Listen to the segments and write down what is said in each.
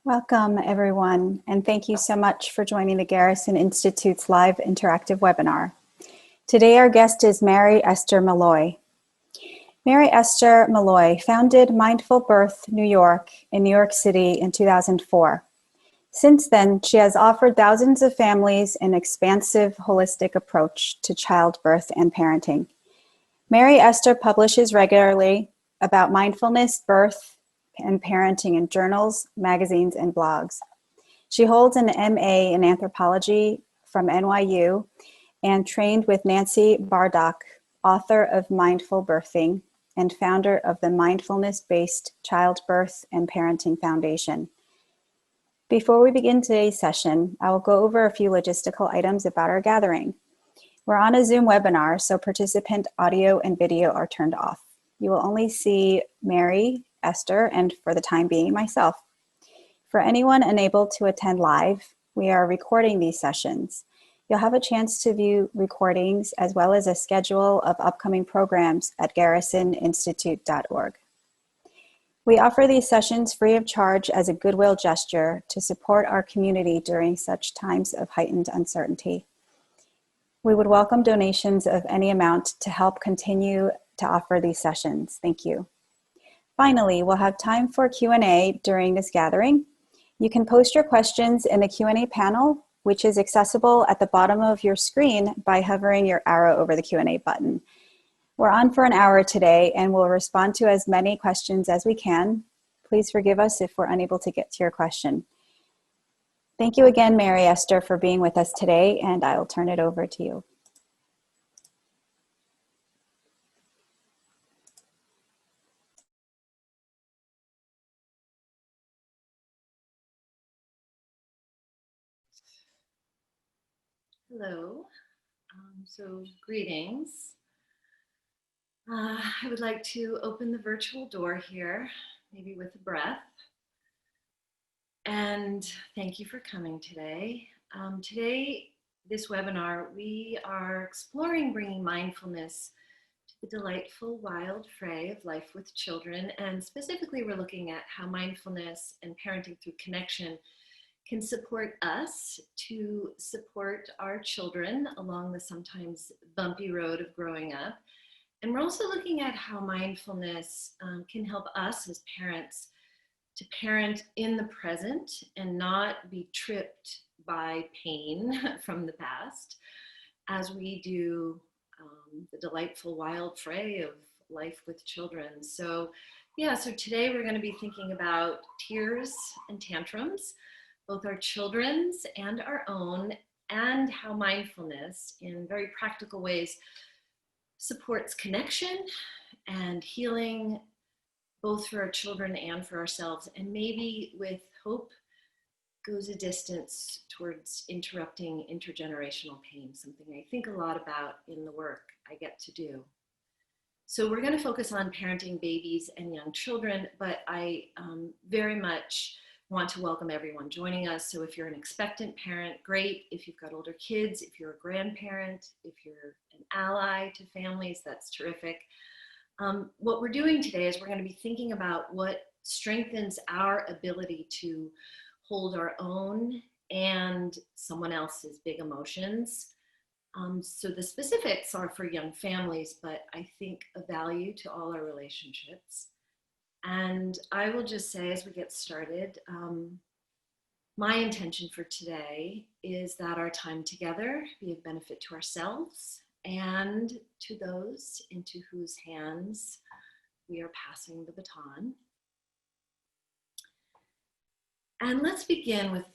Welcome, everyone, and thank you so much for joining the Garrison Institute's live interactive webinar. Today, our guest is Mary Esther Malloy. Mary Esther Malloy founded Mindful Birth New York in New York City in 2004. Since then, she has offered thousands of families an expansive, holistic approach to childbirth and parenting. Mary Esther publishes regularly about mindfulness, birth, and parenting in journals, magazines, and blogs. She holds an MA in anthropology from NYU and trained with Nancy Bardock, author of Mindful Birthing and founder of the Mindfulness-Based Childbirth and Parenting Foundation. Before we begin today's session, I will go over a few logistical items about our gathering. We're on a Zoom webinar, so participant audio and video are turned off. You will only see Mary, Esther, and for the time being, myself. For anyone unable to attend live, we are recording these sessions. You'll have a chance to view recordings as well as a schedule of upcoming programs at garrisoninstitute.org. We offer these sessions free of charge as a goodwill gesture to support our community during such times of heightened uncertainty. We would welcome donations of any amount to help continue to offer these sessions. Thank you. Finally, we'll have time for Q&A during this gathering. You can post your questions in the Q&A panel, which is accessible at the bottom of your screen by hovering your arrow over the Q&A button. We're on for an hour today and we'll respond to as many questions as we can. Please forgive us if we're unable to get to your question. Thank you again, Mary Esther, for being with us today, and I will turn it over to you. Hello, so greetings. I would like to open the virtual door here, maybe with a breath. And thank you for coming today. Today, this webinar, we are exploring bringing mindfulness to the delightful wild fray of life with children. And specifically, we're looking at how mindfulness and parenting through connection can support us to support our children along the sometimes bumpy road of growing up. And we're also looking at how mindfulness can help us as parents to parent in the present and not be tripped by pain from the past as we do the delightful wild fray of life with children. So today we're going to be thinking about tears and tantrums, both our children's and our own, and how mindfulness in very practical ways supports connection and healing, both for our children and for ourselves, and maybe with hope goes a distance towards interrupting intergenerational pain, something I think a lot about in the work I get to do. So we're going to focus on parenting babies and young children, but I very much want to welcome everyone joining us. So if you're an expectant parent, great. If you've got older kids, if you're a grandparent, if you're an ally to families, that's terrific. What we're doing today is we're going to be thinking about what strengthens our ability to hold our own and someone else's big emotions. So the specifics are for young families, but I think of value to all our relationships. And I will just say as we get started, my intention for today is that our time together be of benefit to ourselves and to those into whose hands we are passing the baton. And let's begin with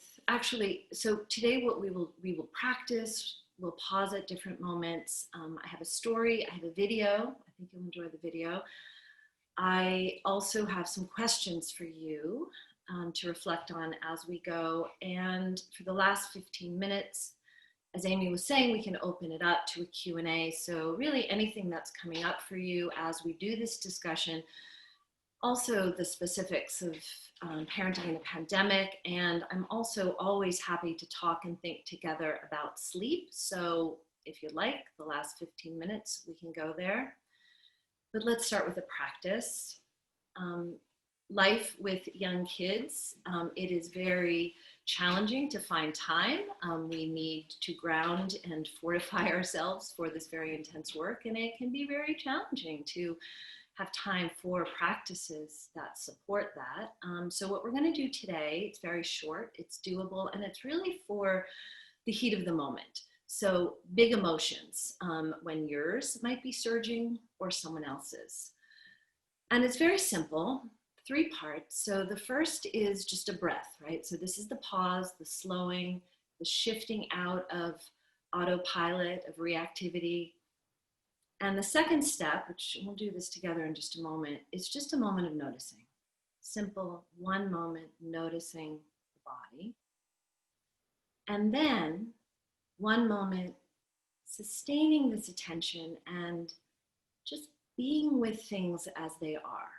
so today what we will practice, we'll pause at different moments. I have a story, I have a video, I think you'll enjoy the video. I also have some questions for you to reflect on as we go. And for the last 15 minutes, as Amy was saying, we can open it up to a Q&A. So really anything that's coming up for you as we do this discussion, also the specifics of parenting in the pandemic. And I'm also always happy to talk and think together about sleep. So if you like, the last 15 minutes, we can go there. But let's start with a practice. life with young kids, it is very challenging to find time. We need to ground and fortify ourselves for this very intense work, and it can be very challenging to have time for practices that support that. So what we're going to do today, it's very short, it's doable, and it's really for the heat of the moment. So big emotions, when yours might be surging or someone else's. And it's very simple, 3 parts. So the first is just a breath, right? So this is the pause, the slowing, the shifting out of autopilot, of reactivity. And the second step, which we'll do this together in just a moment, is just a moment of noticing. Simple, 1 moment noticing the body. And then 1 moment sustaining this attention and just being with things as they are.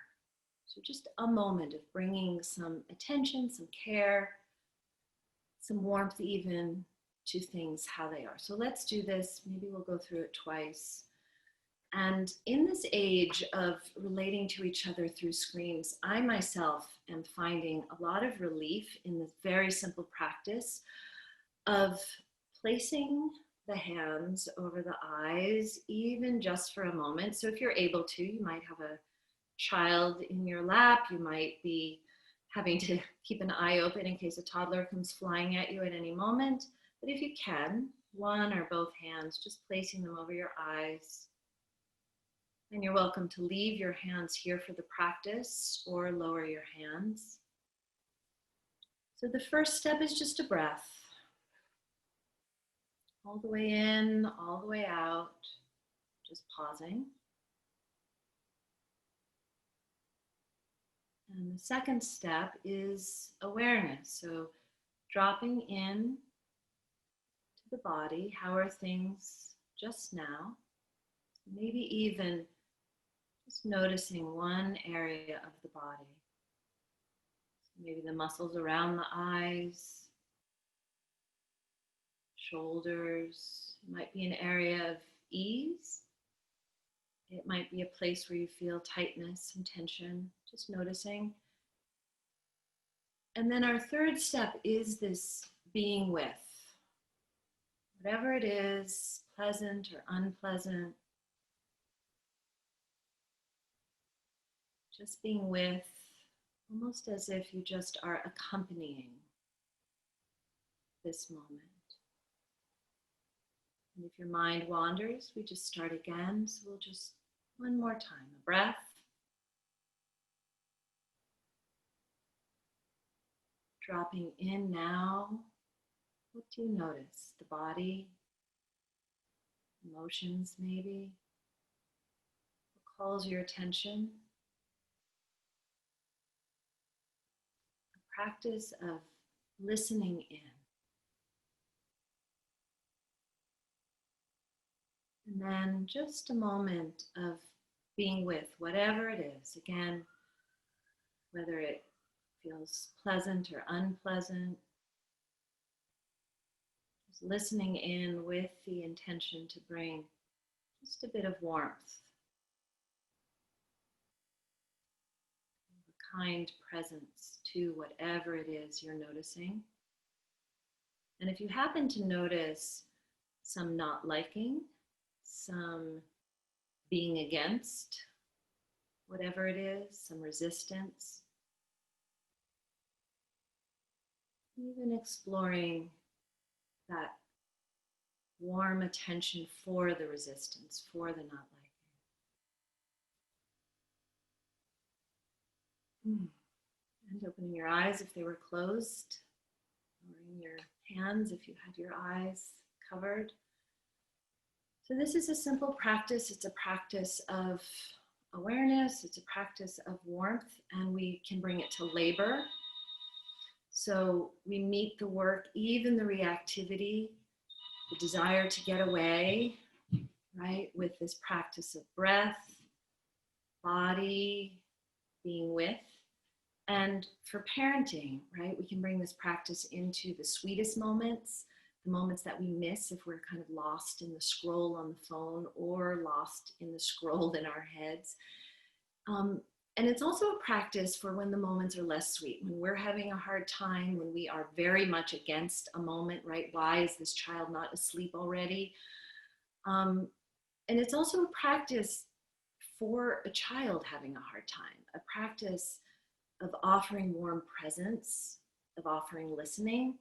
So just a moment of bringing some attention, some care, some warmth even to things how they are. So let's do this. Maybe we'll go through it twice. And in this age of relating to each other through screens, I myself am finding a lot of relief in this very simple practice of placing the hands over the eyes, even just for a moment. So if you're able to, you might have a child in your lap, you might be having to keep an eye open in case a toddler comes flying at you at any moment. But if you can, 1 or both hands, just placing them over your eyes. And you're welcome to leave your hands here for the practice or lower your hands. So the first step is just a breath. All the way in, all the way out, just pausing. And the second step is awareness. So dropping in to the body. How are things just now? Maybe even just noticing 1 area of the body. Maybe the muscles around the eyes, shoulders. It might be an area of ease. It might be a place where you feel tightness and tension, just noticing. And then our third step is this being with. Whatever it is, pleasant or unpleasant, just being with, almost as if you just are accompanying this moment. And if your mind wanders, we just start again. So we'll just 1 more time, a breath. Dropping in now. What do you notice? The body, emotions maybe. What calls your attention? A practice of listening in. And then just a moment of being with whatever it is. Again, whether it feels pleasant or unpleasant. Just listening in with the intention to bring just a bit of warmth. A kind presence to whatever it is you're noticing. And if you happen to notice some not liking, some being against, whatever it is, some resistance, even exploring that warm attention for the resistance, for the not liking. And opening your eyes if they were closed, lowering your hands if you had your eyes covered. So this is a simple practice. It's a practice of awareness. It's a practice of warmth, and we can bring it to labor. So we meet the work, even the reactivity, the desire to get away, right, with this practice of breath, body, being with. And for parenting, right, we can bring this practice into the sweetest moments, the moments that we miss if we're kind of lost in the scroll on the phone or lost in the scroll in our heads. And it's also a practice for when the moments are less sweet, when we're having a hard time, when we are very much against a moment, right? Why is this child not asleep already? And it's also a practice for a child having a hard time, a practice of offering warm presence, of offering listening.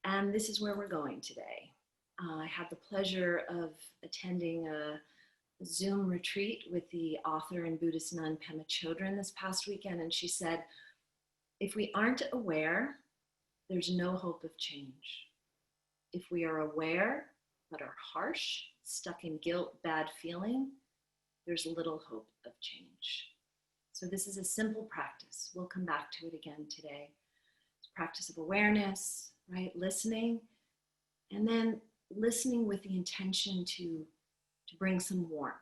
And this is where we're going today. I had the pleasure of attending a Zoom retreat with the author and Buddhist nun Pema Chodron this past weekend, and she said, if we aren't aware, there's no hope of change. If we are aware but are harsh, stuck in guilt, bad feeling, there's little hope of change. So this is a simple practice. We'll come back to it again today. It's a practice of awareness, right? Listening, and then listening with the intention to bring some warmth,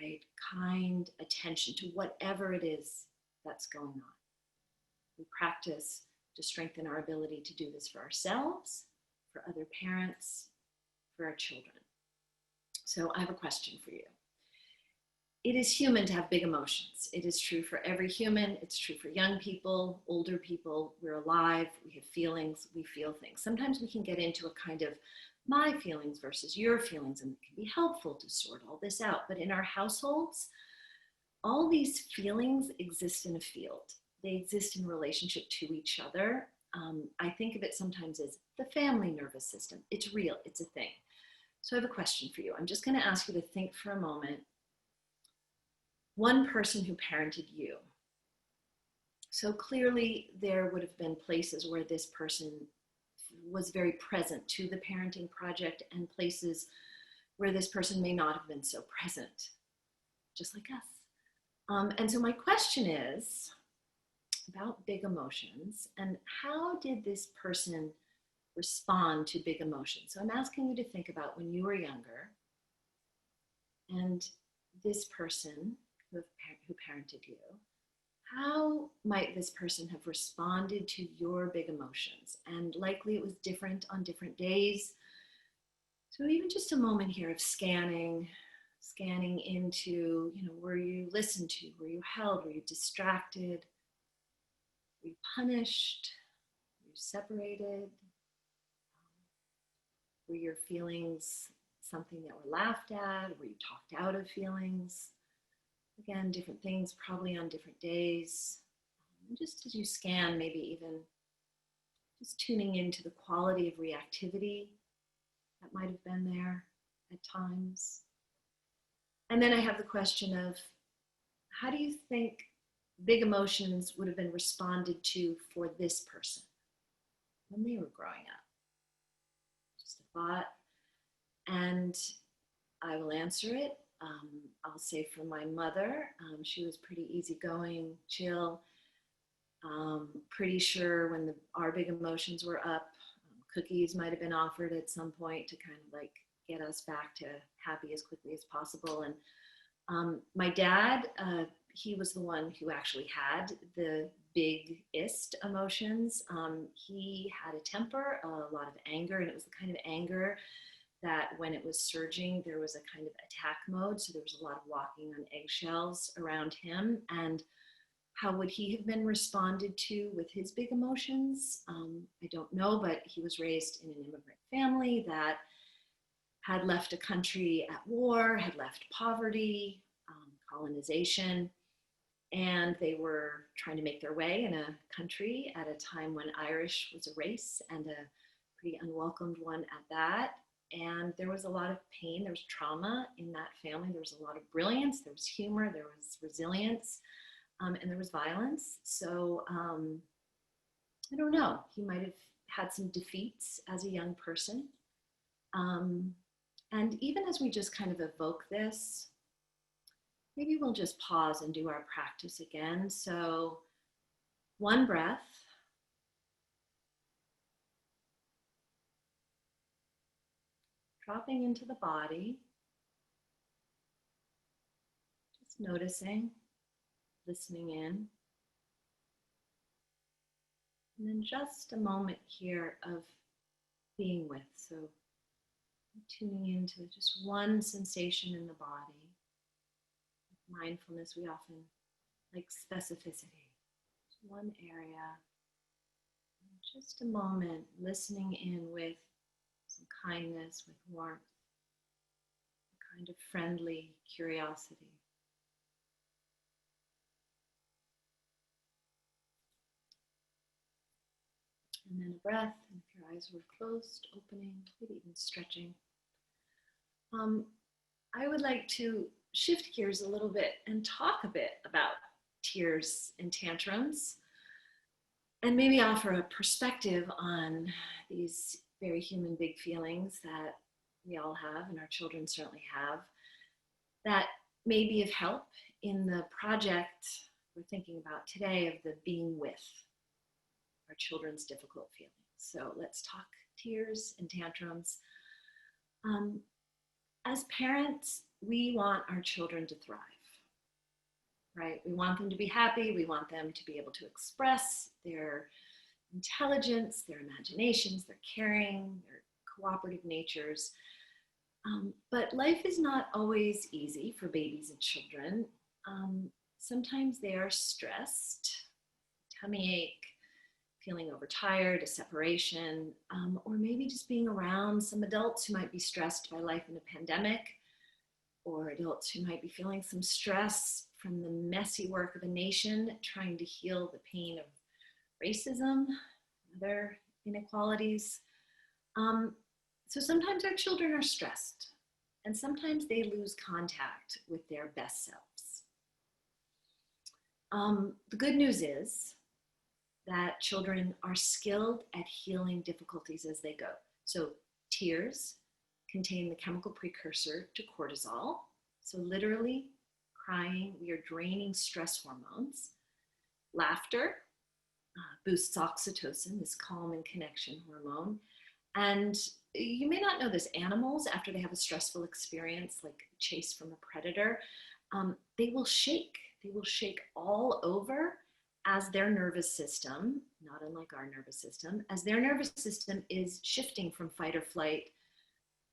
right? Kind attention to whatever it is that's going on. We practice to strengthen our ability to do this for ourselves, for other parents, for our children. So I have a question for you. It is human to have big emotions. It is true for every human. It's true for young people, older people. We're alive. We have feelings. We feel things. Sometimes we can get into a kind of my feelings versus your feelings, and it can be helpful to sort all this out. But in our households, all these feelings exist in a field. They exist in relationship to each other. I think of it sometimes as the family nervous system. It's real. It's a thing. So I have a question for you. I'm just going to ask you to think for a moment. One person who parented you. So clearly there would have been places where this person was very present to the parenting project, and places where this person may not have been so present, just like us. And so my question is about big emotions, and how did this person respond to big emotions? So I'm asking you to think about when you were younger, and this person who parented you, how might this person have responded to your big emotions? And likely it was different on different days. So even just a moment here of scanning into, were you listened to? Were you held? Were you distracted? Were you punished? Were you separated? Were your feelings something that were laughed at? Were you talked out of feelings? Again, different things, probably on different days. Just as you scan, maybe even just tuning into the quality of reactivity that might have been there at times. And then I have the question of, how do you think big emotions would have been responded to for this person when they were growing up? Just a thought. And I will answer it. I'll say for my mother, she was pretty easygoing, chill. Pretty sure when our big emotions were up, cookies might have been offered at some point to kind of like get us back to happy as quickly as possible. And my dad, he was the one who actually had the biggest emotions. He had a temper, a lot of anger, and it was the kind of anger that when it was surging, there was a kind of attack mode. So there was a lot of walking on eggshells around him. And how would he have been responded to with his big emotions? I don't know, but he was raised in an immigrant family that had left a country at war, had left poverty, colonization, and they were trying to make their way in a country at a time when Irish was a race, and a pretty unwelcomed one at that. And there was a lot of pain, there was trauma in that family, there was a lot of brilliance, there was humor, there was resilience, and there was violence. So I don't know, he might have had some defeats as a young person. And even as we just kind of evoke this, maybe we'll just pause and do our practice again. So one breath. Dropping into the body, just noticing, listening in. And then just a moment here of being with. So tuning into just one sensation in the body. With mindfulness, we often like specificity. One area, just a moment, listening in with some kindness, with warmth, a kind of friendly curiosity. And then a breath, and if your eyes were closed, opening, maybe even stretching. I would like to shift gears a little bit and talk a bit about tears and tantrums, and maybe offer a perspective on these very human big feelings that we all have, and our children certainly have, that may be of help in the project we're thinking about today of the being with our children's difficult feelings. So let's talk tears and tantrums. As parents, we want our children to thrive, right? We want them to be happy. We want them to be able to express their intelligence, their imaginations, their caring, their cooperative natures. But life is not always easy for babies and children. Sometimes they are stressed, tummy ache, feeling overtired, a separation, or maybe just being around some adults who might be stressed by life in a pandemic, or adults who might be feeling some stress from the messy work of a nation trying to heal the pain of racism, other inequalities. So sometimes our children are stressed, and sometimes they lose contact with their best selves. The good news is that children are skilled at healing difficulties as they go. So tears contain the chemical precursor to cortisol. So literally crying, we are draining stress hormones. Laughter boosts oxytocin, this calm and connection hormone. And you may not know this, animals, after they have a stressful experience, like chase from a predator, they will shake. They will shake all over as their nervous system, not unlike our nervous system, as their nervous system is shifting from fight or flight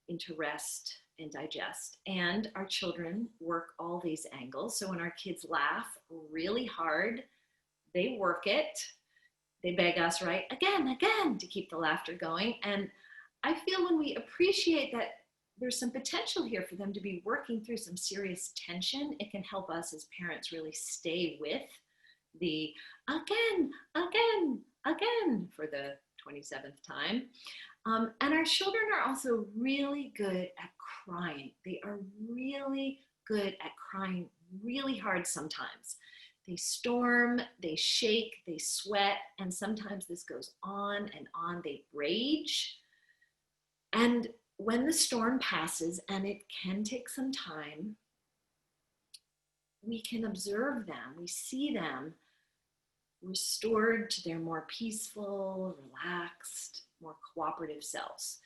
into rest and digest. And our children work all these angles. So when our kids laugh really hard, they work it. They beg us, right? Again, to keep the laughter going. And I feel when we appreciate that there's some potential here for them to be working through some serious tension, it can help us as parents really stay with the again for the 27th time. And our children are also really good at crying. They are really good at crying really hard sometimes. They storm, they shake, they sweat, and sometimes this goes on and on. They rage. And when the storm passes, and it can take some time, we can observe them, we see them restored to their more peaceful, relaxed, more cooperative selves.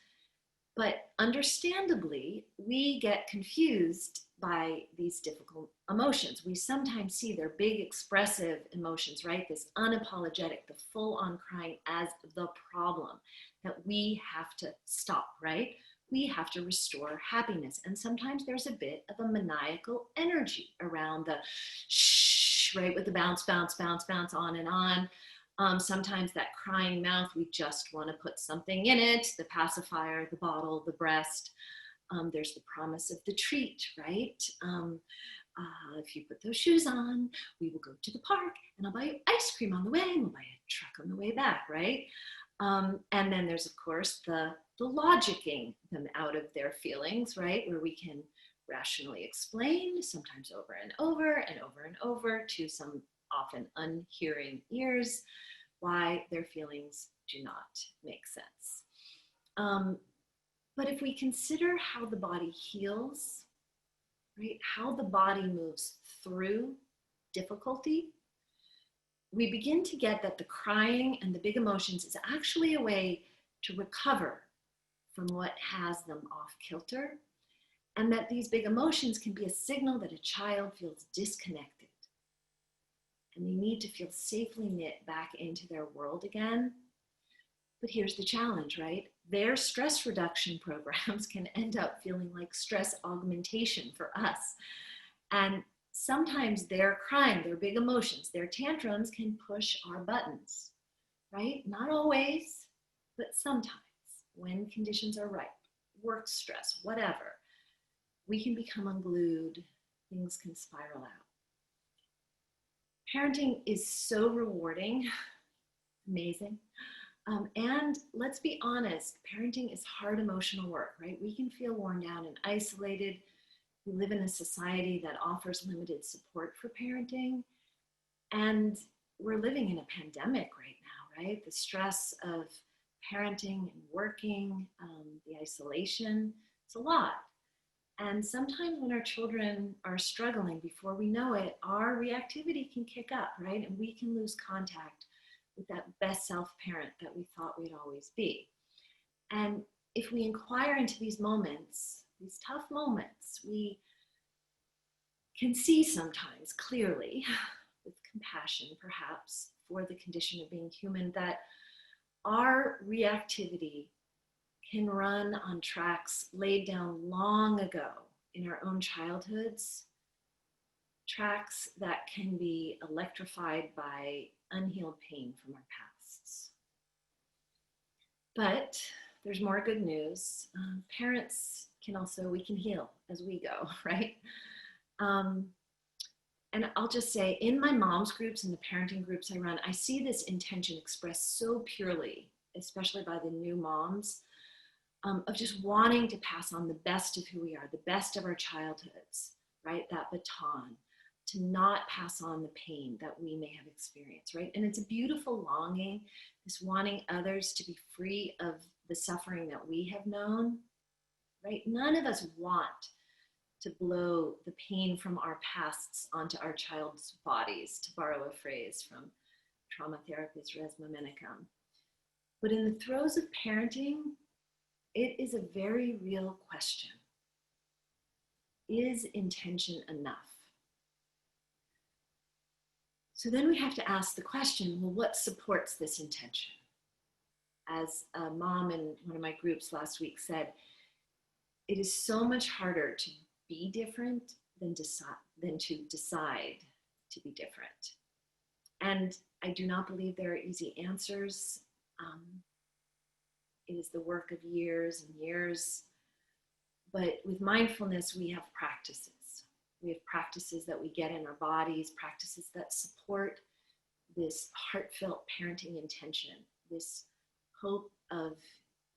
But understandably, we get confused by these difficult emotions. We sometimes see their big expressive emotions, right? This unapologetic, the full-on crying as the problem that we have to stop, right? We have to restore happiness. And sometimes there's a bit of a maniacal energy around the shh, right? With the bounce, bounce, bounce, bounce, on and on. Sometimes that crying mouth, we just want to put something in it, the pacifier, the bottle, the breast. There's the promise of the treat, right? If you put those shoes on, we will go to the park and I'll buy you ice cream on the way and we'll buy a truck on the way back, right? And then there's, of course, the logicking them out of their feelings, right? Where we can rationally explain, sometimes over and over and over and over to some often unhearing ears, why their feelings do not make sense. But if we consider how the body heals, right, how the body moves through difficulty, we begin to get that the crying and the big emotions is actually a way to recover from what has them off kilter, and that these big emotions can be a signal that a child feels disconnected and they need to feel safely knit back into their world again. But here's the challenge, right? Their stress reduction programs can end up feeling like stress augmentation for us. And sometimes their crying, their big emotions, their tantrums can push our buttons, right? Not always, but sometimes when conditions are right, work stress, whatever, we can become unglued, things can spiral out. Parenting is so rewarding, amazing. And let's be honest, parenting is hard emotional work, right? We can feel worn down and isolated. We live in a society that offers limited support for parenting. And we're living in a pandemic right now, right? The stress of parenting and working, the isolation, it's a lot. And sometimes when our children are struggling, before we know it, our reactivity can kick up, right? And we can lose contact with that best self parent that we thought we'd always be. And if we inquire into these moments, these tough moments, we can see sometimes clearly, with compassion perhaps, for the condition of being human, that our reactivity can run on tracks laid down long ago in our own childhoods, tracks that can be electrified by unhealed pain from our pasts. But there's more good news. Parents can also, we can heal as we go, right? And I'll just say, in my mom's groups and the parenting groups I run, I see this intention expressed so purely, especially by the new moms, of just wanting to pass on the best of who we are, the best of our childhoods, right? That baton, to not pass on the pain that we may have experienced, right? And it's a beautiful longing, this wanting others to be free of the suffering that we have known, right? None of us want to blow the pain from our pasts onto our child's bodies, to borrow a phrase from trauma therapist Resmaa Menakem. But in the throes of parenting, it is a very real question. Is intention enough? So then we have to ask the question, well, what supports this intention? As a mom in one of my groups last week said, it is so much harder to be different than to decide to be different. And I do not believe there are easy answers. It is the work of years and years. But with mindfulness, we have practices. We have practices that we get in our bodies, practices that support this heartfelt parenting intention, this hope of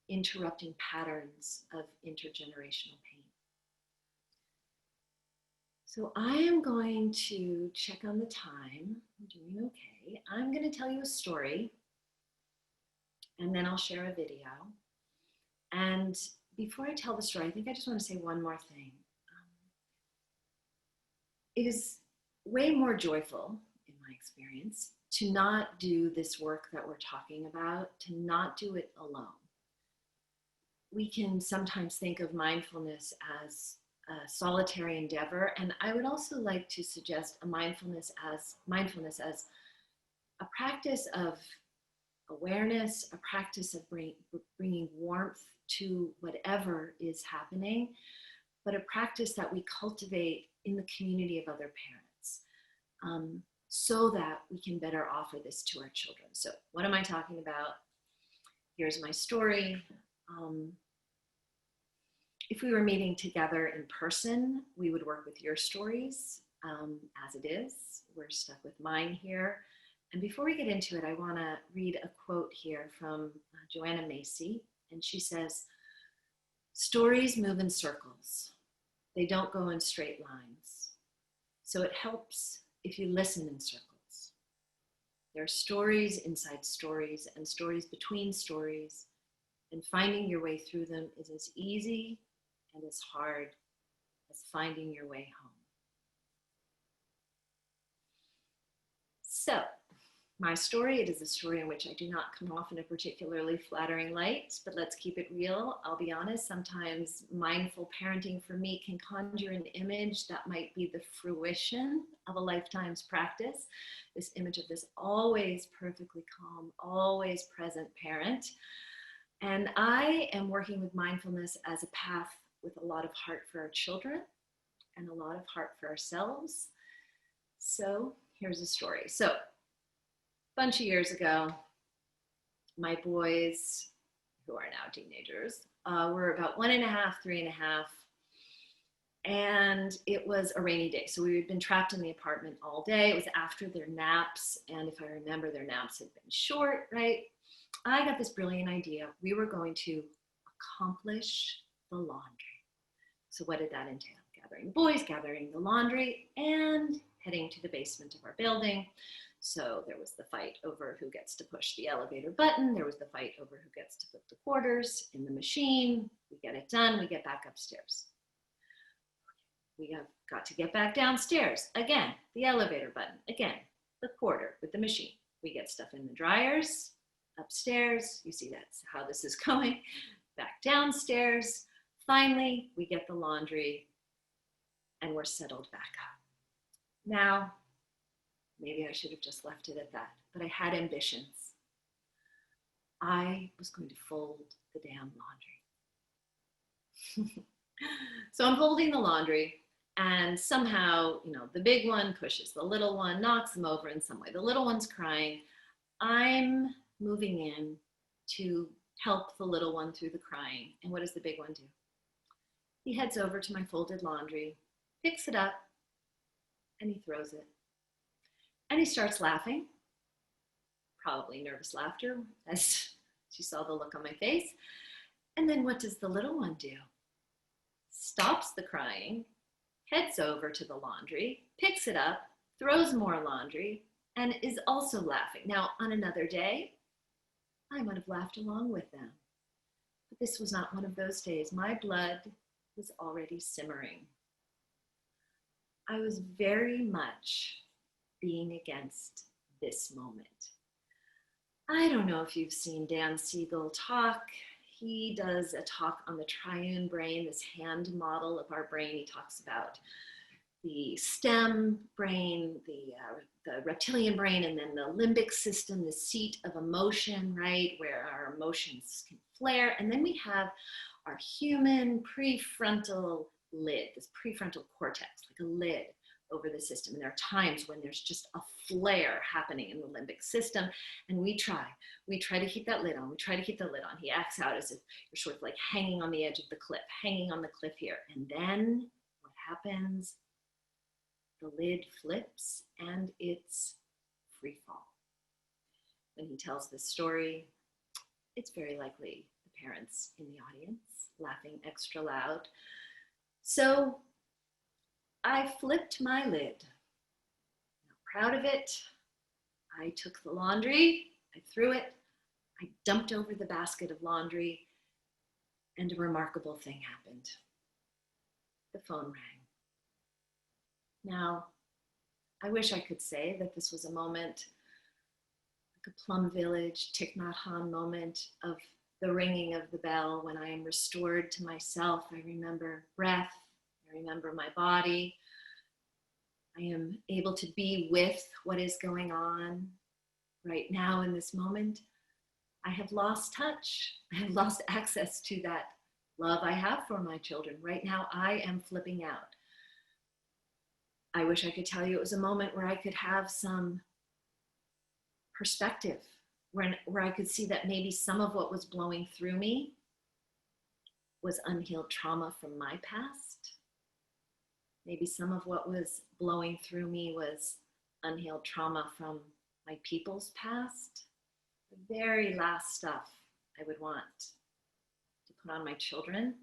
interrupting patterns of intergenerational pain. So I am going to check on the time. I'm doing okay. I'm going to tell you a story, and then I'll share a video. And before I tell the story, I think I just want to say one more thing. It is way more joyful, in my experience, to not do this work that we're talking about, to not do it alone. We can sometimes think of mindfulness as a solitary endeavor, and I would also like to suggest mindfulness as a practice of awareness, a practice of bringing warmth to whatever is happening, but a practice that we cultivate in the community of other parents, so that we can better offer this to our children. So what am I talking about? Here's my story. If we were meeting together in person, we would work with your stories. As it is, we're stuck with mine here. And before we get into it, I want to read a quote here from Joanna Macy. And she says, "Stories move in circles. They don't go in straight lines. So it helps if you listen in circles. There are stories inside stories and stories between stories, and finding your way through them is as easy and as hard as finding your way home." So, my story, it is a story in which I do not come off in a particularly flattering light, but let's keep it real. I'll be honest, sometimes mindful parenting for me can conjure an image that might be the fruition of a lifetime's practice. This image of this always perfectly calm, always present parent. And I am working with mindfulness as a path with a lot of heart for our children and a lot of heart for ourselves. So here's a story. So a bunch of years ago, my boys, who are now teenagers, were about 1.5, 3.5, and it was a rainy day. So we had been trapped in the apartment all day. It was after their naps, and if I remember, their naps had been short, right? I got this brilliant idea. We were going to accomplish the laundry. So what did that entail? Gathering the boys, gathering the laundry, and heading to the basement of our building. So there was the fight over who gets to push the elevator button. There was the fight over who gets to put the quarters in the machine. We get it done. We get back upstairs. We have got to get back downstairs. Again, the elevator button. Again, the quarter with the machine. We get stuff in the dryers. Upstairs. You see that's how this is going. Back downstairs. Finally, we get the laundry and we're settled back up. Now, maybe I should have just left it at that, but I had ambitions. I was going to fold the damn laundry. So I'm folding the laundry, and somehow, the big one pushes the little one, knocks them over in some way. The little one's crying. I'm moving in to help the little one through the crying. And what does the big one do? He heads over to my folded laundry, picks it up, and he throws it. And he starts laughing, probably nervous laughter, as she saw the look on my face. And then what does the little one do? Stops the crying, heads over to the laundry, picks it up, throws more laundry, and is also laughing. Now, on another day, I might have laughed along with them. But this was not one of those days. My blood was already simmering. I was very much being against this moment. I don't know if you've seen Dan Siegel talk. He does a talk on the triune brain, this hand model of our brain. He talks about the stem brain, the reptilian brain, and then the limbic system, the seat of emotion, right, where our emotions can flare. And then we have our human prefrontal lid, this prefrontal cortex, like a lid over the system. And there are times when there's just a flare happening in the limbic system, and we try to keep that lid on. We try to keep the lid on. He acts out as if you're sort of like hanging on the edge of the cliff, hanging on the cliff here. And then what happens? The lid flips and it's free fall. When he tells this story, it's very likely the parents in the audience laughing extra loud. So I flipped my lid. I'm proud of it. I took the laundry, I threw it, I dumped over the basket of laundry, and a remarkable thing happened. The phone rang. Now, I wish I could say that this was a moment, like a Plum Village, Thich Nhat Hanh moment of the ringing of the bell when I am restored to myself. I remember breath, I remember my body. I am able to be with what is going on right now in this moment. I have lost touch. I have lost access to that love I have for my children. Right now, I am flipping out. I wish I could tell you it was a moment where I could have some perspective, where I could see that maybe some of what was blowing through me was unhealed trauma from my past. Maybe some of what was blowing through me was unhealed trauma from my people's past. The very last stuff I would want to put on my children.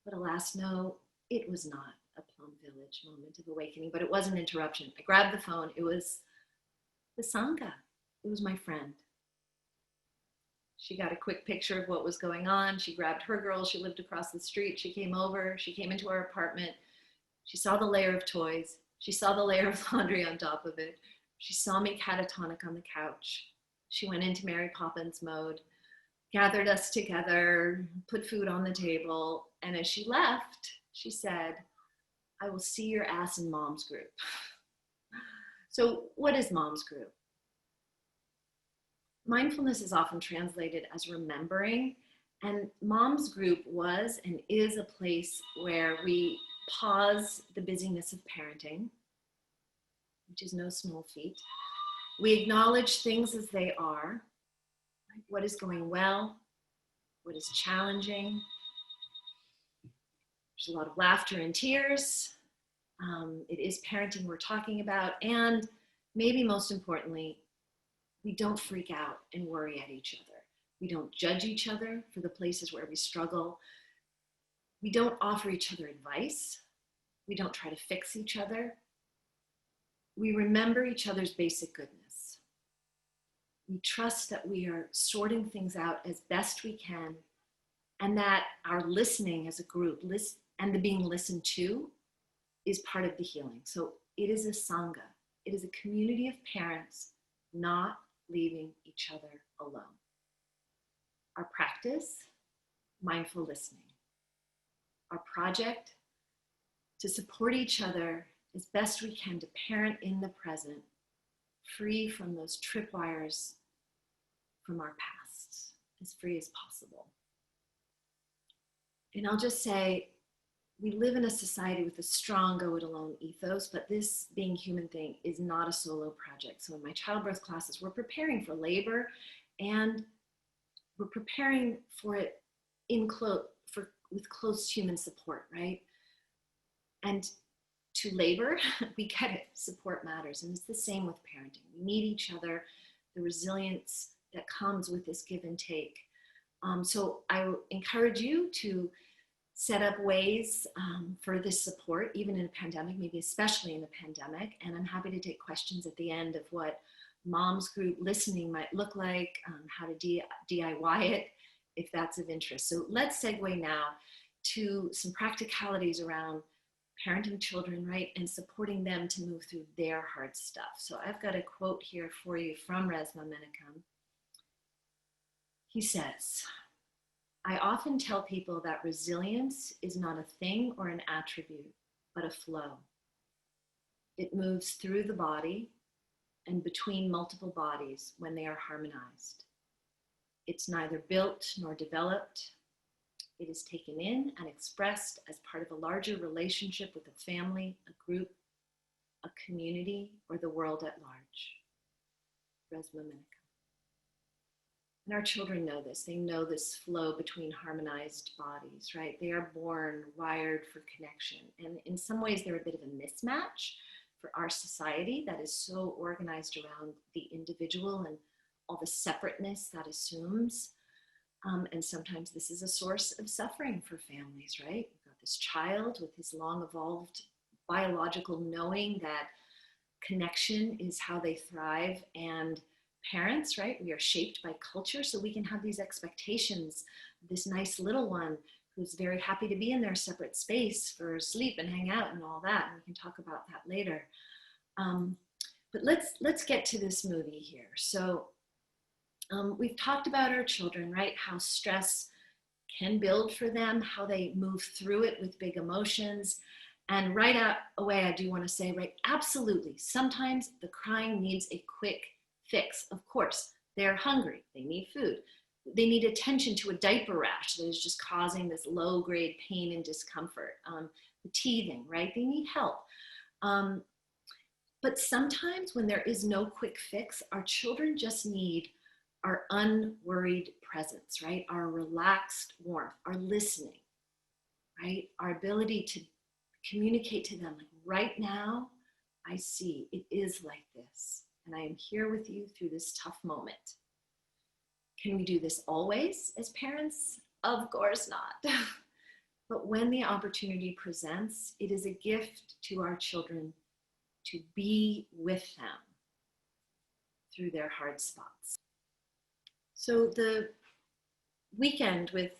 But alas, no, it was not a Plum Village moment of awakening, but it was an interruption. I grabbed the phone. It was the Sangha. It was my friend. She got a quick picture of what was going on. She grabbed her girls. She lived across the street. She came over. She came into our apartment. She saw the layer of toys. She saw the layer of laundry on top of it. She saw me catatonic on the couch. She went into Mary Poppins mode, gathered us together, put food on the table. And as she left, she said, "I will see your ass in Mom's group." So what is Mom's group? Mindfulness is often translated as remembering, and Mom's group was and is a place where we pause the busyness of parenting, which is no small feat. We acknowledge things as they are, right? What is going well, what is challenging. There's a lot of laughter and tears. It is parenting we're talking about. And maybe most importantly, we don't freak out and worry at each other. We don't judge each other for the places where we struggle. We don't offer each other advice. We don't try to fix each other. We remember each other's basic goodness. We trust that we are sorting things out as best we can, and that our listening as a group and the being listened to is part of the healing. So it is a sangha. It is a community of parents not leaving each other alone. Our practice, mindful listening. Our project, to support each other as best we can to parent in the present, free from those tripwires from our past, as free as possible. And I'll just say, we live in a society with a strong go it alone ethos, but this being human thing is not a solo project. So in my childbirth classes, we're preparing for labor, and we're preparing for it with close human support, right? And to labor, we get it, support matters. And it's the same with parenting. We need each other, the resilience that comes with this give and take. So I encourage you to set up ways for this support, even in a pandemic, maybe especially in a pandemic. And I'm happy to take questions at the end of what mom's group listening might look like, how to DIY it, if that's of interest. So let's segue now to some practicalities around parenting children, right, and supporting them to move through their hard stuff. So I've got a quote here for you from Resmaa Menakem. He says, I often tell people that resilience is not a thing or an attribute, but a flow. It moves through the body and between multiple bodies when they are harmonized. It's neither built nor developed. It is taken in and expressed as part of a larger relationship with a family, a group, a community, or the world at large. Resmaa Menakem. And our children know this. They know this flow between harmonized bodies, right? They are born wired for connection. And in some ways, they're a bit of a mismatch for our society that is so organized around the individual and all the separateness that assumes. And sometimes this is a source of suffering for families, right? You've got this child with his long evolved biological knowing that connection is how they thrive, and parents, right? We are shaped by culture, so we can have these expectations. This nice little one who's very happy to be in their separate space for sleep and hang out and all that. And we can talk about that later. But let's get to this movie here. So we've talked about our children, right? How stress can build for them, how they move through it with big emotions. And right away, I do want to say, right, absolutely. Sometimes the crying needs a quick fix. Of course, they're hungry. They need food. They need attention to a diaper rash that is just causing this low-grade pain and discomfort. The teething, right? They need help. But sometimes when there is no quick fix, our children just need our unworried presence, right? Our relaxed warmth, our listening, right? Our ability to communicate to them, like, right now, I see it is like this, and I am here with you through this tough moment. Can we do this always as parents? Of course not. But when the opportunity presents, it is a gift to our children to be with them through their hard spots. So the weekend with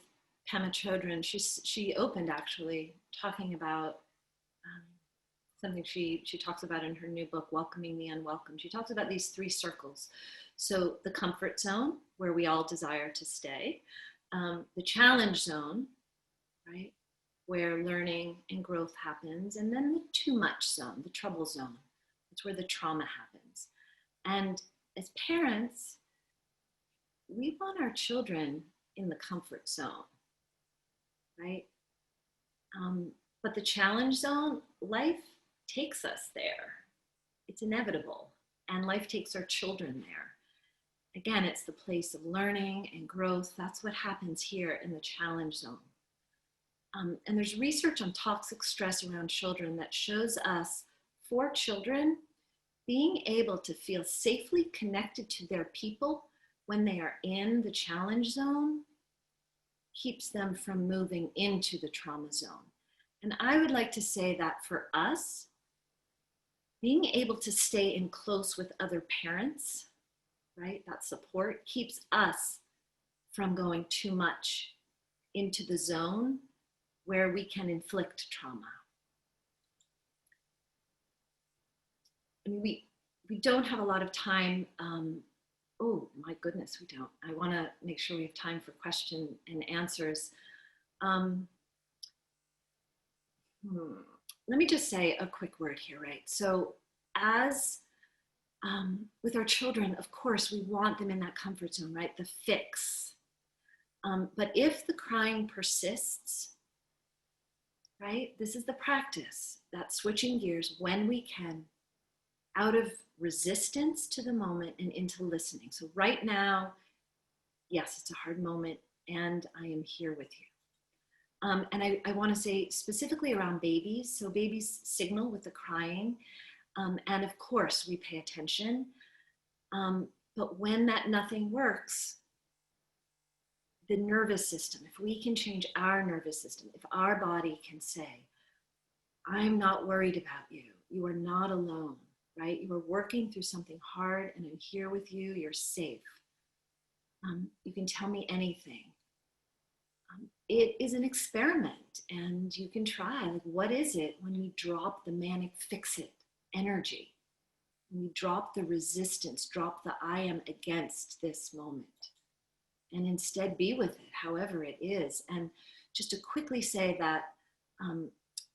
Pema Chodron, she opened actually talking about something she talks about in her new book, Welcoming the Unwelcome. She talks about these 3 circles. So the comfort zone, where we all desire to stay, the challenge zone, right, where learning and growth happens, and then the too much zone, the trouble zone. It's where the trauma happens. And as parents, we want our children in the comfort zone, right? But the challenge zone, life takes us there. it's inevitable, and life takes our children there. Again, it's the place of learning and growth. That's what happens here in the challenge zone. And there's research on toxic stress around children that shows us, for children, being able to feel safely connected to their people when they are in the challenge zone keeps them from moving into the trauma zone. And I would like to say that for us, being able to stay in close with other parents, right, that support keeps us from going too much into the zone where we can inflict trauma. I mean, we don't have a lot of time. Oh my goodness, we don't. I want to make sure we have time for question and answers. Let me just say a quick word here, right? So as with our children, of course, we want them in that comfort zone, right? The fix. But if the crying persists, right? This is the practice, that switching gears when we can, out of resistance to the moment and into listening. So right now, yes, it's a hard moment and I am here with you. And I want to say specifically around babies. So babies signal with the crying. And of course we pay attention. But when that nothing works, the nervous system, if we can change our nervous system, if our body can say, I'm not worried about you, you are not alone, right? You are working through something hard and I'm here with you, you're safe. You can tell me anything. It is an experiment and you can try, like, what is it when we drop the manic fix-it energy? When we drop the resistance, drop the I am against this moment, and instead be with it, however it is. And just to quickly say that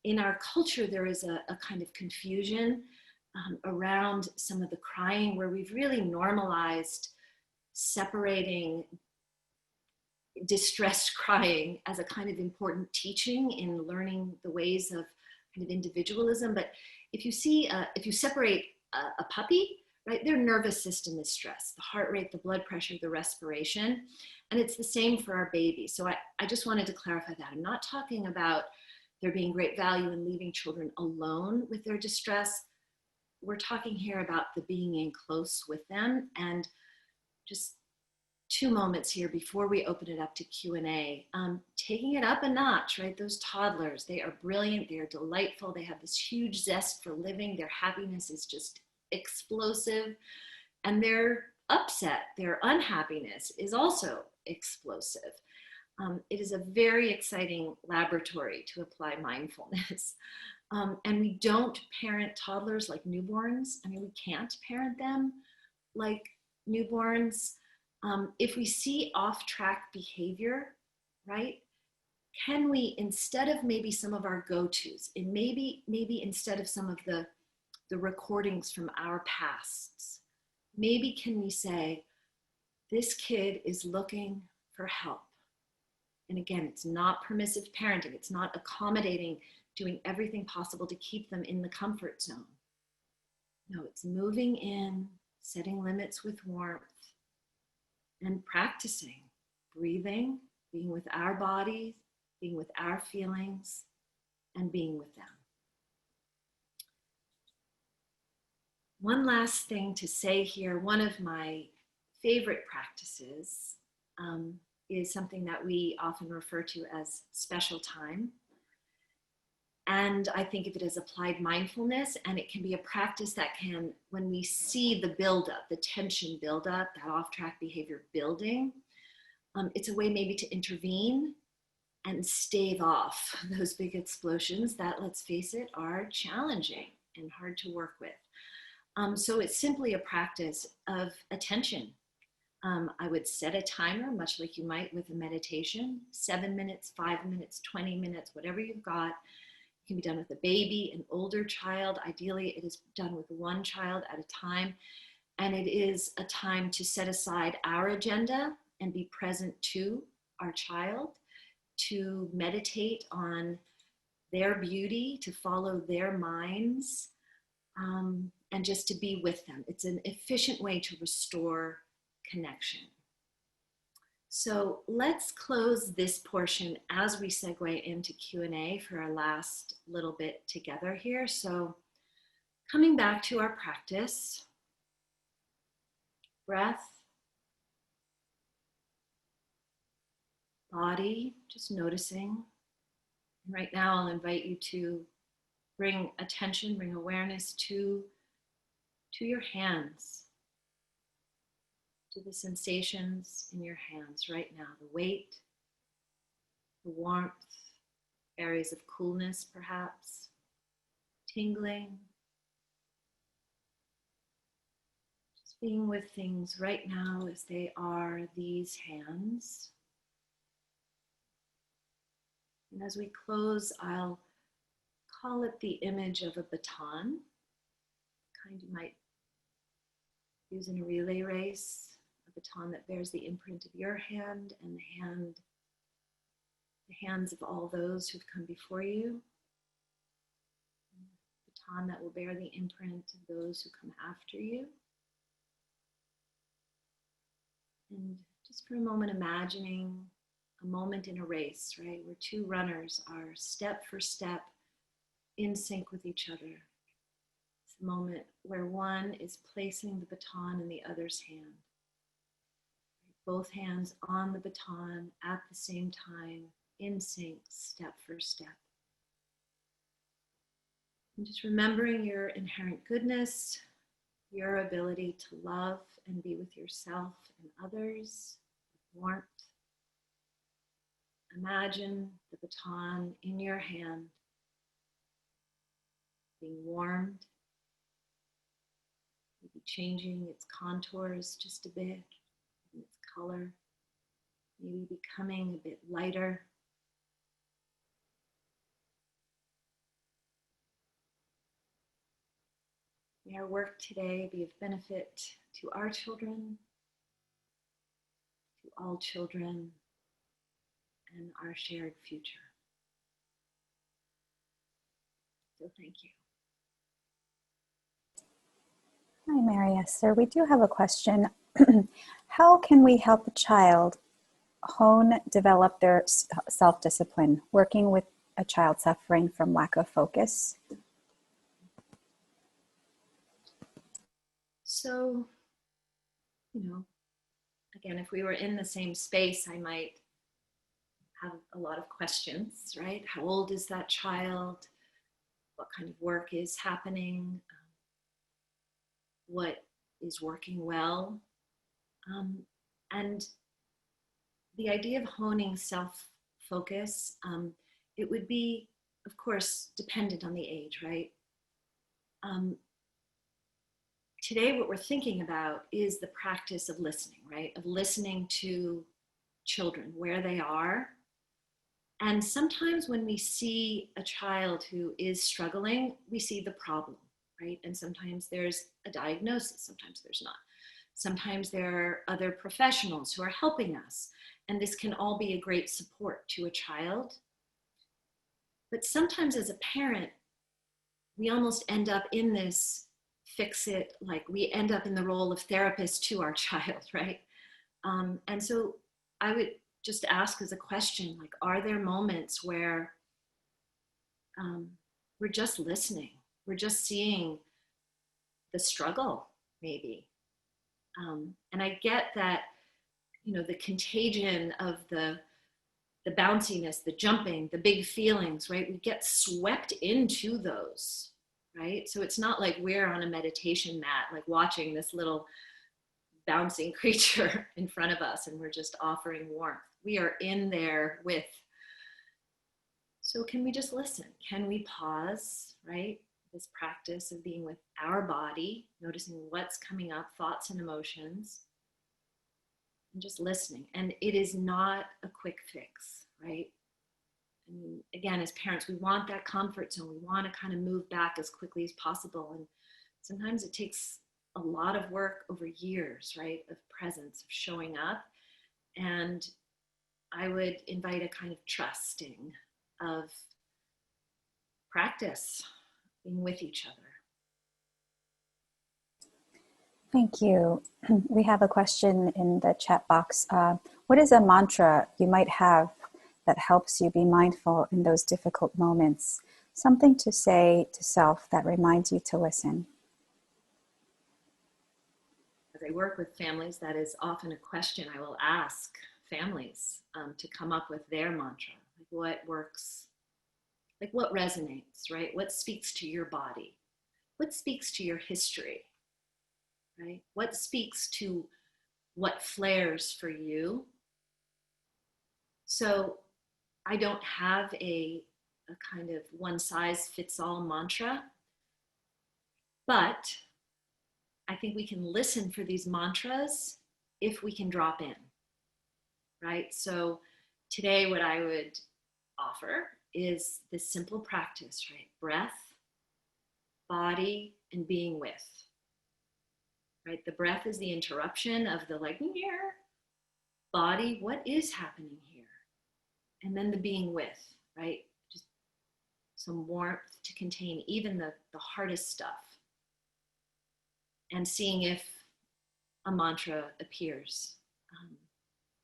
in our culture, there is a kind of confusion around some of the crying where we've really normalized separating distressed crying as a kind of important teaching in learning the ways of kind of individualism. But if you separate a puppy, right, their nervous system is stressed, the heart rate, the blood pressure, the respiration, and it's the same for our baby. So I just wanted to clarify that. I'm not talking about there being great value in leaving children alone with their distress. We're talking here about the being in close with them. And just 2 moments here before we open it up to Q&A, taking it up a notch, right? Those toddlers, they are brilliant, they are delightful, they have this huge zest for living, their happiness is just explosive, and their upset, their unhappiness is also explosive. It is a very exciting laboratory to apply mindfulness. And we don't parent toddlers like newborns. I mean, we can't parent them like newborns. If we see off-track behavior, right, can we, instead of maybe some of our go-tos, and maybe instead of some of the recordings from our pasts, maybe can we say, this kid is looking for help. And again, it's not permissive parenting. It's not accommodating, doing everything possible to keep them in the comfort zone. No, it's moving in, setting limits with warmth, and practicing breathing, being with our bodies, being with our feelings, and being with them. One last thing to say here, one of my favorite practices is something that we often refer to as special time. And I think of it as applied mindfulness, and it can be a practice that can, when we see the buildup, the tension buildup, that off-track behavior building, it's a way maybe to intervene and stave off those big explosions that, let's face it, are challenging and hard to work with. So it's simply a practice of attention. I would set a timer, much like you might with a meditation, 7 minutes, 5 minutes, 20 minutes, whatever you've got. It can be done with a baby, an older child. Ideally, it is done with one child at a time. And it is a time to set aside our agenda and be present to our child, to meditate on their beauty, to follow their minds, and just to be with them. It's an efficient way to restore connection. So let's close this portion as we segue into Q&A for our last little bit together here. So coming back to our practice, breath, body, just noticing. And right now I'll invite you to bring attention, bring awareness to your hands, to the sensations in your hands right now, the weight, the warmth, areas of coolness perhaps, tingling. Just being with things right now as they are, these hands. And as we close, I'll call it the image of a baton, kind you might use in a relay race, a baton that bears the imprint of your hand and the hands of all those who've come before you. A baton that will bear the imprint of those who come after you. And just for a moment, imagining a moment in a race, right, where two runners are step for step in sync with each other. It's the moment where one is placing the baton in the other's hand. Both hands on the baton at the same time, in sync, step for step. And just remembering your inherent goodness, your ability to love and be with yourself and others, with warmth. Imagine the baton in your hand being warmed, maybe changing its contours just a bit, its color, maybe becoming a bit lighter. May our work today be of benefit to our children, to all children, and our shared future. So thank you. Hi, Mary Esther. We do have a question. How can we help a child develop their self-discipline, working with a child suffering from lack of focus? So, again, if we were in the same space, I might have a lot of questions, right? How old is that child? What kind of work is happening? What is working well? And the idea of honing self-focus, it would be, of course, dependent on the age, right? Today, what we're thinking about is the practice of listening, right? Of listening to children, where they are. And sometimes when we see a child who is struggling, we see the problem, right? And sometimes there's a diagnosis, sometimes there's not. Sometimes there are other professionals who are helping us, and this can all be a great support to a child. But sometimes as a parent, we almost end up in this fix-it, like we end up in the role of therapist to our child, right? And so I would just ask as a question, like, are there moments where we're just listening? We're just seeing the struggle, maybe. And I get that, the contagion of the bounciness, the jumping, the big feelings, right? We get swept into those, right? So it's not like we're on a meditation mat, like watching this little bouncing creature in front of us and we're just offering warmth. We are in there with. So can we just listen? Can we pause, right? This practice of being with our body, noticing what's coming up, thoughts and emotions, and just listening. And it is not a quick fix, right? And again, as parents, we want that comfort zone. We want to kind of move back as quickly as possible. And sometimes it takes a lot of work over years, right? Of presence, of showing up. And I would invite a kind of trusting of practice, being with each other. Thank you. We have a question in the chat box. What is a mantra you might have that helps you be mindful in those difficult moments? Something to say to self that reminds you to listen. As I work with families, that is often a question I will ask families to come up with their mantra. Like what works, like what resonates, right? What speaks to your body? What speaks to your history, right? What speaks to what flares for you? So I don't have a kind of one size fits all mantra, but I think we can listen for these mantras if we can drop in, right? So today, what I would offer is this simple practice, right? Breath, body, and being with, right? The breath is the interruption of the like, here, body, what is happening here? And then the being with, right? Just some warmth to contain even the hardest stuff. And seeing if a mantra appears.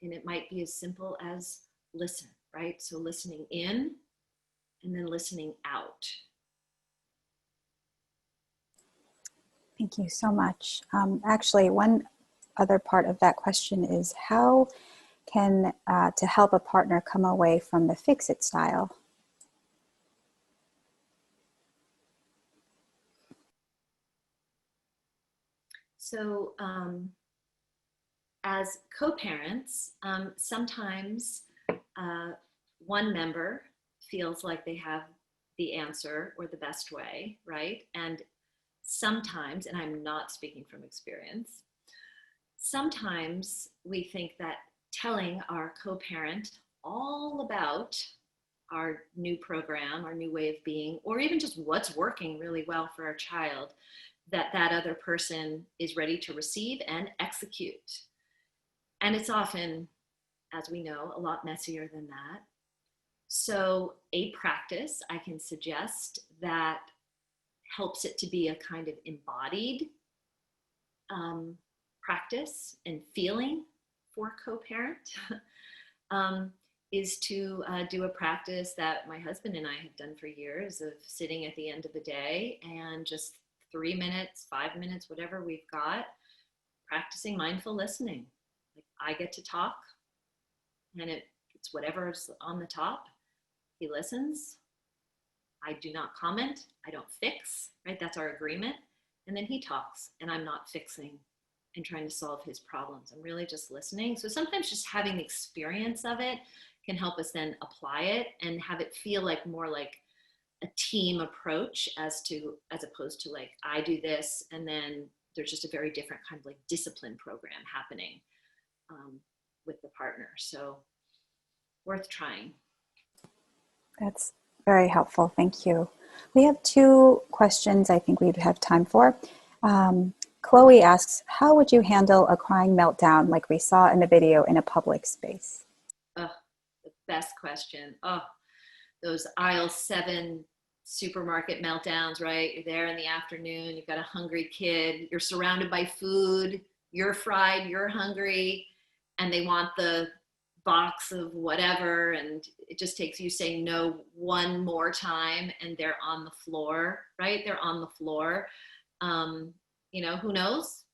And it might be as simple as listen, right? So listening in and then listening out. Thank you so much. Actually, one other part of that question is how can to help a partner come away from the fix-it style? So as co-parents, sometimes one member feels like they have the answer or the best way, right? And sometimes, and I'm not speaking from experience, sometimes we think that telling our co-parent all about our new program, our new way of being, or even just what's working really well for our child, that that other person is ready to receive and execute. And it's often, as we know, a lot messier than that. So a practice I can suggest that helps it to be a kind of embodied practice and feeling for co-parent is to do a practice that my husband and I have done for years of sitting at the end of the day and just 3 minutes, 5 minutes, whatever we've got, practicing mindful listening. Like I get to talk and it's whatever's on the top. He listens. I do not comment. I don't fix, right? That's our agreement. And then he talks and I'm not fixing and trying to solve his problems. I'm really just listening. So sometimes just having the experience of it can help us then apply it and have it feel like more like a team approach as opposed to like I do this and then there's just a very different kind of like discipline program happening with the partner. So worth trying. That's very helpful. Thank you. We have 2 questions I think we'd have time for. Chloe asks, how would you handle a crying meltdown like we saw in the video in a public space? Oh, the best question. Oh, those aisle 7 supermarket meltdowns, right? You're there in the afternoon, you've got a hungry kid, you're surrounded by food, you're fried, you're hungry, and they want the box of whatever, and it just takes you saying no one more time, and they're on the floor, right? They're on the floor. Who knows?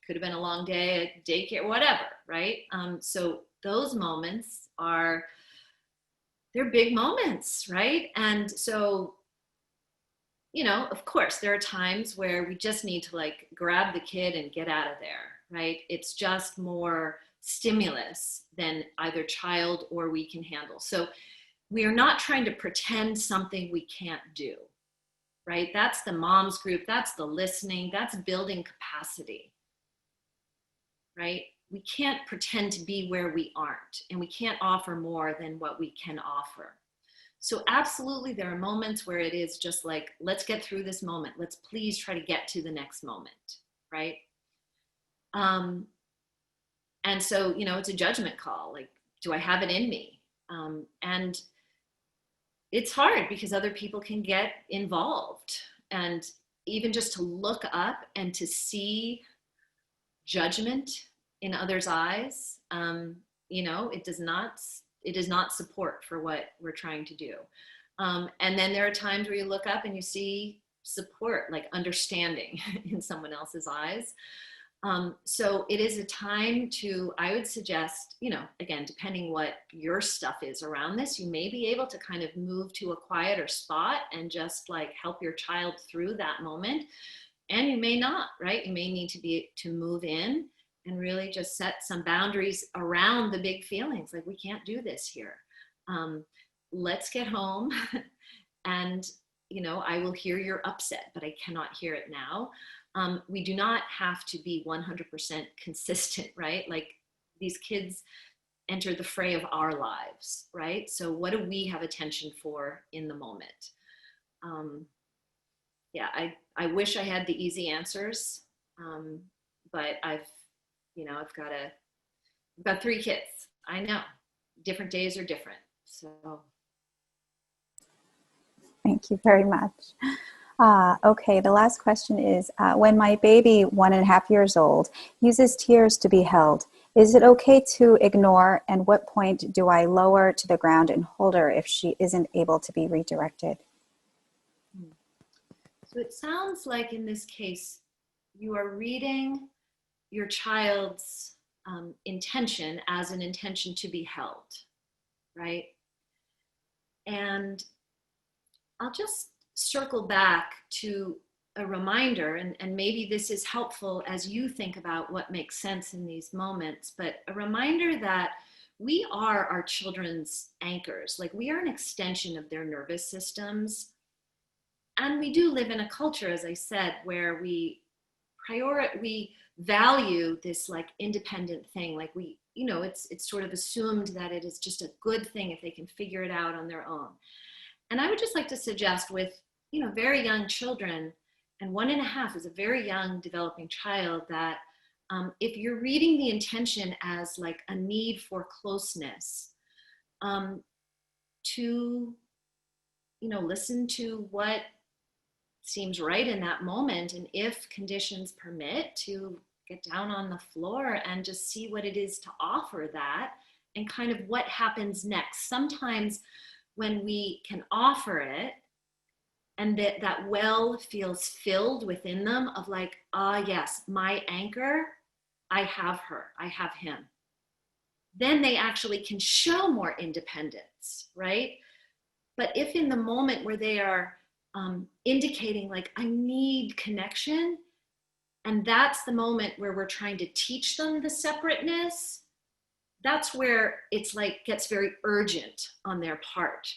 Could have been a long day at daycare, whatever, right? So those moments they're big moments, right? And so, of course, there are times where we just need to like grab the kid and get out of there, right? It's just more stimulus than either child or we can handle. So we are not trying to pretend something we can't do, right? That's the mom's group, that's the listening, that's building capacity, right? We can't pretend to be where we aren't, and we can't offer more than what we can offer. So absolutely, there are moments where it is just like, let's get through this moment. Let's please try to get to the next moment, right? And so, it's a judgment call. Like, do I have it in me? And it's hard because other people can get involved. And even just to look up and to see judgment in others' eyes. It does not support for what we're trying to do. And then there are times where you look up and you see support, like understanding in someone else's eyes. So it is a time to, I would suggest, again, depending what your stuff is around this, you may be able to kind of move to a quieter spot and just like help your child through that moment. And you may not, right? You may need to move in and really just set some boundaries around the big feelings. Like, we can't do this here. Let's get home and, I will hear you're upset, but I cannot hear it now. We do not have to be 100% consistent, right? Like, these kids enter the fray of our lives, right? So what do we have attention for in the moment? I wish I had the easy answers, but I've got 3 kids. I know different days are different. So. Thank you very much. Okay, the last question is, when my baby, 1.5 years old, uses tears to be held, is it okay to ignore? And what point do I lower to the ground and hold her if she isn't able to be redirected? So it sounds like in this case, you are reading your child's intention as an intention to be held, right? And I'll just circle back to a reminder, and maybe this is helpful as you think about what makes sense in these moments, but a reminder that we are our children's anchors. Like, we are an extension of their nervous systems. And we do live in a culture, as I said, where we value this like independent thing. Like, it's sort of assumed that it is just a good thing if they can figure it out on their own. And I would just like to suggest with, very young children, and 1.5 is a very young developing child, that if you're reading the intention as like a need for closeness, to, listen to what seems right in that moment, and if conditions permit, to get down on the floor and just see what it is to offer that, and kind of what happens next. Sometimes when we can offer it, and that well feels filled within them of like, yes, my anchor, I have her, I have him, then they actually can show more independence, right? But if in the moment where they are indicating like, I need connection, and that's the moment where we're trying to teach them the separateness, that's where it's like gets very urgent on their part,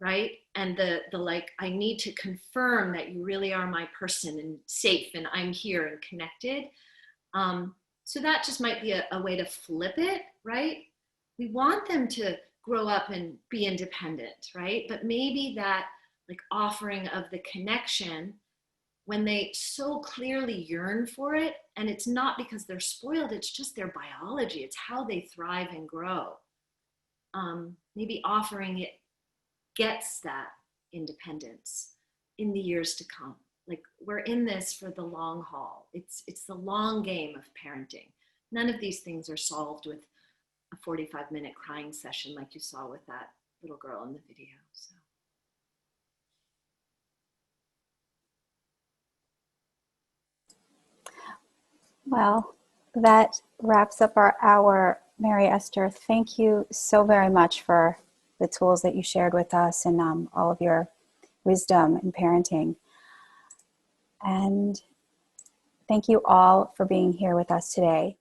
right? And the like, I need to confirm that you really are my person and safe and I'm here and connected. So that just might be a way to flip it, right? We want them to grow up and be independent, right? But maybe that like offering of the connection, when they so clearly yearn for it, and it's not because they're spoiled, it's just their biology, it's how they thrive and grow. Maybe offering it gets that independence in the years to come. Like, we're in this for the long haul. It's the long game of parenting. None of these things are solved with a 45-minute crying session like you saw with that little girl in the video. So. Well, that wraps up our hour, Mary Esther. Thank you so very much for the tools that you shared with us, and all of your wisdom in parenting. And thank you all for being here with us today.